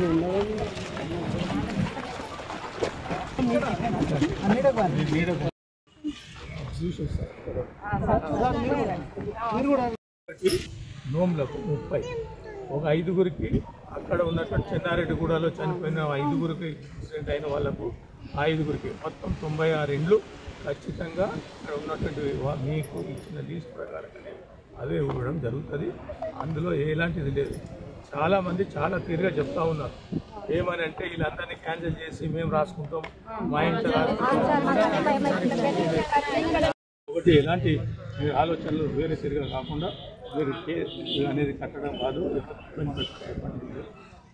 నోములకు 30 ఒక 5గురికి అక్కడ ఉన్నటువంటి చెన్నారెడ్డిగూడలో చనిపోయిన 5గురికి యాక్సిడెంట్ అయిన వాళ్ళకు 5గురికి మొత్తం 96 ఇండ్లు ఖచ్చితంగా అక్కడ ఉన్నటువంటి మీకు ఇచ్చిన లీస్ట్ ప్రకారంగానే అదే ఇవ్వడం జరుగుతుంది. అందులో ఎలాంటిది లేదు. చాలామంది చాలా క్లియర్గా చెప్తా ఉన్నారు. ఏమని అంటే వీళ్ళందరినీ క్యాన్సిల్ చేసి మేము రాసుకుంటాం, మా ఇంట్లో ఒకటి ఎలాంటి ఆలోచనలు వేరే తిరిగా కాకుండా మీరు అనేది కట్టడం కాదు,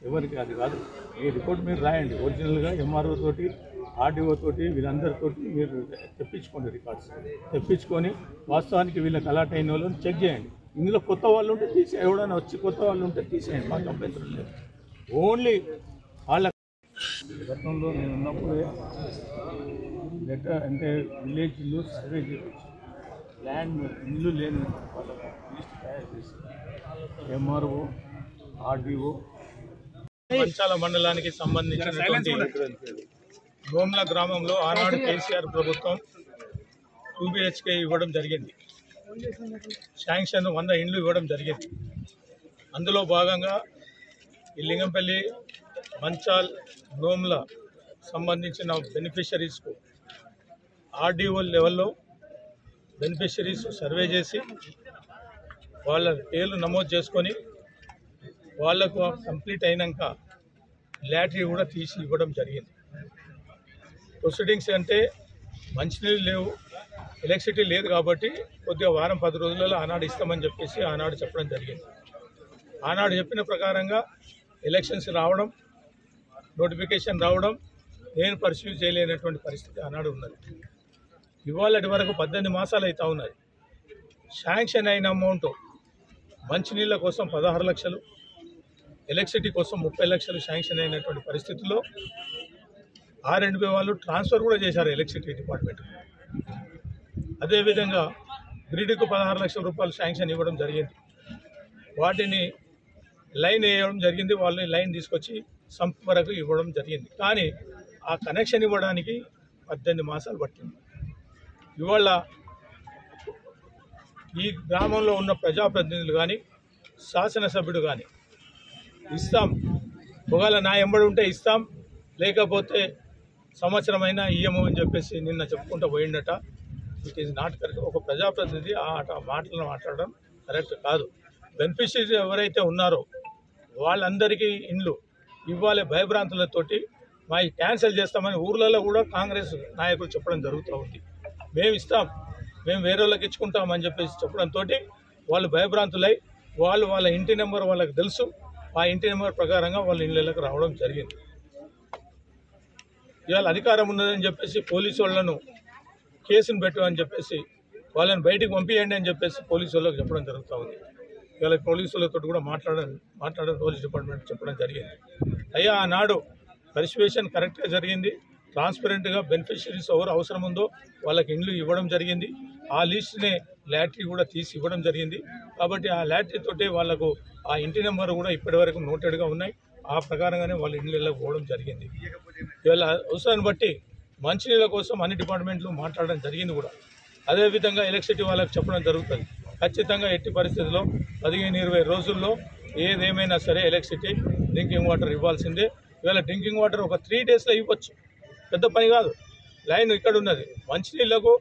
ఎవరికి అది కాదు. మీ రిపోర్ట్ మీరు రాయండి ఒరిజినల్గా ఎంఆర్ఓ తోటి ఆర్డీఓ తోటి వీళ్ళందరితోటి మీరు తెప్పించుకోండి, రికార్డ్స్ తెప్పించుకొని వాస్తవానికి వీళ్ళకి అలాట్ అయిన వాళ్ళని చెక్ చేయండి. ఇందులో కొత్త వాళ్ళు ఉంటే తీసే ఎవడైనా వచ్చి కొత్త వాళ్ళు ఉంటే తీసేయండి, మాకు అభ్యంతరం లేదు. ఓన్లీ వాళ్ళ గతంలో నేను ఉన్నప్పుడే లెటర్ అంటే విలేజ్లో సర్వే చేయించి ల్యాండ్ ఇల్లు లేని వాళ్ళకు లిస్ట్ తయారు చేసి ఎంఆర్ఓ ఆర్డీఓ పంచాల మండలానికి సంబంధించినటువంటి గోమ్ల గ్రామంలో ఆనాడు కేసీఆర్ ప్రభుత్వం 2 BHK ఇవ్వడం జరిగింది. శాంక్షన్ 100 ఇండ్లు ఇవ్వడం జరిగింది. అందులో భాగంగా ఈ లింగంపల్లి మంచాల్ గోమ్ల సంబంధించిన బెనిఫిషరీస్కు ఆర్డీఓ లెవెల్లో బెనిఫిషరీస్ సర్వే చేసి వాళ్ళ పేర్లు నమోదు చేసుకొని వాళ్లకు కంప్లీట్ అయినాక లాటరీ కూడా తీసి ఇవ్వడం జరిగింది. ప్రొసీడింగ్స్ అంటే మంచినీళ్ళు లేవు, ఎలక్ట్రిసిటీ లేదు కాబట్టి కొద్దిగా వారం 10 రోజులలో ఆనాడు ఇస్తామని చెప్పేసి ఆనాడు చెప్పడం జరిగింది. ఆనాడు చెప్పిన ప్రకారంగా ఎలక్షన్స్ రావడం, నోటిఫికేషన్ రావడం, నేను పర్సూ చేయలేనటువంటి పరిస్థితి ఆనాడు ఉన్నది. ఇవాళటి వరకు 18 మాసాలు అవుతా ఉన్నది. శాంక్షన్ అయిన అమౌంట్ మంచినీళ్ళ కోసం 16 లక్షలు, ఎలక్ట్రిసిటీ కోసం 30 లక్షలు శాంక్షన్ అయినటువంటి పరిస్థితుల్లో R&B వాళ్ళు ట్రాన్స్ఫర్ కూడా చేశారు ఎలక్ట్రిసిటీ డిపార్ట్మెంట్. అదేవిధంగా గ్రిడ్కు 16 లక్షల రూపాయలు శాంక్షన్ ఇవ్వడం జరిగింది. వాటిని లైన్ వేయడం జరిగింది, వాళ్ళని లైన్ తీసుకొచ్చి సంప్ వరకు ఇవ్వడం జరిగింది. కానీ ఆ కనెక్షన్ ఇవ్వడానికి 18 మాసాలు పట్టింది. ఇవాళ ఈ గ్రామంలో ఉన్న ప్రజాప్రతినిధులు కానీ శాసనసభ్యుడు కానీ ఇస్తాం, ఒకవేళ నా ఎంబడి ఉంటే ఇస్తాం, లేకపోతే సంవత్సరమైనా ఇయ్యము అని చెప్పేసి నిన్న చెప్పుకుంటూ పోయిండట. It is not correct. ఒక ప్రజాప్రతినిధి ఆ మాటలను మాట్లాడడం కరెక్ట్ కాదు. బెనిఫిషరీస్ ఎవరైతే ఉన్నారో వాళ్ళందరికీ ఇండ్లు ఇవ్వాలి భయభ్రాంతులతోటి మా క్యాన్సిల్ చేస్తామని ఊర్లలో కూడా కాంగ్రెస్ నాయకులు చెప్పడం జరుగుతూ ఉంది. మేము ఇస్తాం, మేము వేరే వాళ్ళకి ఇచ్చుకుంటామని చెప్పేసి చెప్పడంతో వాళ్ళు భయభ్రాంతులై వాళ్ళ ఇంటి నెంబర్ వాళ్ళకి తెలుసు, ఆ ఇంటి నెంబర్ ప్రకారంగా వాళ్ళ ఇళ్ళకి రావడం జరిగింది. ఇవాళ అధికారం ఉన్నదని చెప్పేసి పోలీసు వాళ్ళను కేసును పెట్టమని చెప్పేసి వాళ్ళని బయటికి పంపించండి అని చెప్పేసి పోలీసు వాళ్ళకి చెప్పడం జరుగుతూ ఉంది. ఇవాళ పోలీసులతో కూడా మాట్లాడే పోలీస్ డిపార్ట్మెంట్ చెప్పడం జరిగింది. అయ్యా ఆనాడు పరిశువేషన్ కరెక్ట్గా జరిగింది, ట్రాన్స్పరెంట్గా బెనిఫిషరీస్ ఎవరు అవసరం ఉందో వాళ్ళకి ఇండ్లు ఇవ్వడం జరిగింది. ఆ లిస్ట్నే లాటరీ కూడా తీసి ఇవ్వడం జరిగింది. కాబట్టి ఆ లాటరీ తోటే వాళ్లకు ఆ ఇంటి నెంబర్ కూడా ఇప్పటివరకు నోటెడ్గా ఉన్నాయి. ఆ ప్రకారంగానే వాళ్ళ ఇండ్లకు పోవడం జరిగింది. ఇవాళ అవసరాన్ని బట్టి మంచినీళ్ళ కోసం అన్ని డిపార్ట్మెంట్లు మాట్లాడడం జరిగింది కూడా. అదేవిధంగా ఎలక్ట్రిసిటీ వాళ్ళకి చెప్పడం జరుగుతుంది. ఖచ్చితంగా ఎట్టి పరిస్థితుల్లో 15-20 రోజుల్లో ఏదేమైనా సరే ఎలక్ట్రిసిటీ డ్రింకింగ్ వాటర్ ఇవ్వాల్సిందే. ఇవాళ డ్రింకింగ్ వాటర్ ఒక 3 డేస్లో ఇవ్వచ్చు, పెద్ద పని కాదు. లైన్ ఇక్కడ ఉన్నది, మంచినీళ్లకు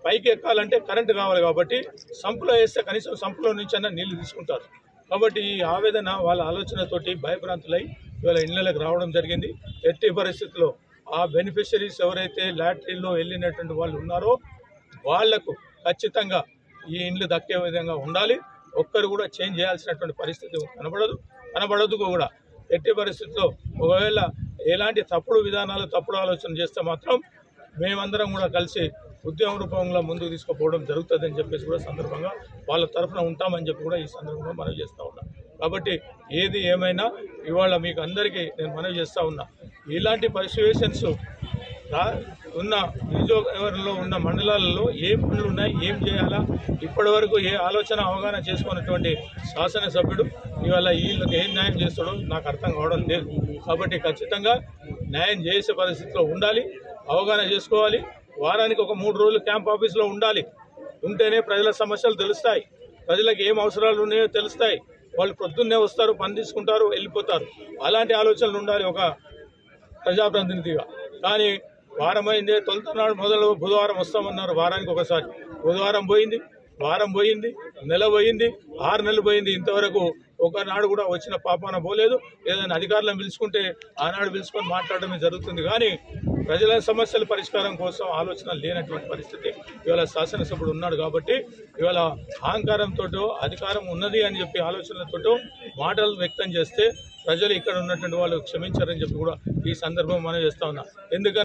పైకి ఎక్కాలంటే కరెంటు కావాలి కాబట్టి సంపులో వేస్తే కనీసం సంపులో నుంచి అన్న నీళ్లు తీసుకుంటారు. కాబట్టి ఈ ఆవేదన వాళ్ళ ఆలోచనతోటి భయభ్రాంతులై ఇవాళ ఇళ్లకు రావడం జరిగింది. ఎట్టి పరిస్థితుల్లో ఆ బెనిఫిషరీస్ ఎవరైతే లాటరీలో వెళ్ళినటువంటి వాళ్ళు ఉన్నారో వాళ్లకు ఖచ్చితంగా ఈ ఇండ్లు దక్కే విధంగా ఉండాలి. ఒక్కరు కూడా చేంజ్ చేయాల్సినటువంటి పరిస్థితి కనబడదు కూడా. ఎట్టి పరిస్థితుల్లో ఒకవేళ ఎలాంటి తప్పుడు విధానాలు, తప్పుడు ఆలోచన చేస్తే మాత్రం మేమందరం కూడా కలిసి ఉద్యమ రూపంలో ముందుకు తీసుకుపోవడం జరుగుతుందని చెప్పేసి కూడా సందర్భంగా వాళ్ళ తరఫున ఉంటామని చెప్పి కూడా ఈ సందర్భంగా మనవి చేస్తూ ఉన్నాం. కాబట్టి ఏది ఏమైనా ఇవాళ మీకు అందరికీ నేను మనవి చేస్తూ ఉన్నా, ఇలాంటి పరిశువేషన్స్ ఉన్న నియోజకవర్గంలో ఉన్న మండలాలలో ఏం పనులు ఉన్నాయి, ఏం చేయాలా, ఇప్పటి వరకు ఏ ఆలోచన అవగాహన చేసుకున్నటువంటి శాసనసభ్యుడు ఇవాళ వీళ్ళకి ఏం న్యాయం చేస్తాడో నాకు అర్థం కావడం లేదు. కాబట్టి ఖచ్చితంగా న్యాయం చేసే పరిస్థితిలో ఉండాలి, అవగాహన చేసుకోవాలి. వారానికి ఒక 3 రోజులు క్యాంప్ ఆఫీస్లో ఉండాలి. ఉంటేనే ప్రజల సమస్యలు తెలుస్తాయి, ప్రజలకు ఏం అవసరాలు ఉన్నాయో తెలుస్తాయి. వాళ్ళు పొద్దున్నే వస్తారు, పని తీసుకుంటారు, వెళ్ళిపోతారు. అలాంటి ఆలోచనలు ఉండాలి ఒక ప్రజాప్రతినిధిగా. కానీ వారమైందే, తొలుతనాడు మొదలు బుధవారం వస్తామన్నారు, వారానికి ఒకసారి. బుధవారం పోయింది, వారం పోయింది, నెల పోయింది, 6 నెలలు పోయింది. ఇంతవరకు ఒకనాడు కూడా వచ్చిన పాపాన పోలేదు. ఏదైనా అధికారులను పిలుచుకుంటే ఆనాడు పిలుచుకొని మాట్లాడడమే జరుగుతుంది. కానీ ప్రజల సమస్యల పరిష్కారం కోసం ఆలోచన లేనటువంటి పరిస్థితి ఇవాళ శాసనసభ్యుడు ఉన్నాడు. కాబట్టి ఇవాళ అహంకారంతో అధికారం ఉన్నది అని చెప్పి ఆలోచనలతో మాటలు వ్యక్తం చేస్తే ప్రజలు ఇక్కడ ఉన్నటువంటి వాళ్ళు క్షమించారని చెప్పి కూడా ఈ సందర్భం మనం చేస్తా ఉన్నా. ఎందుకంటే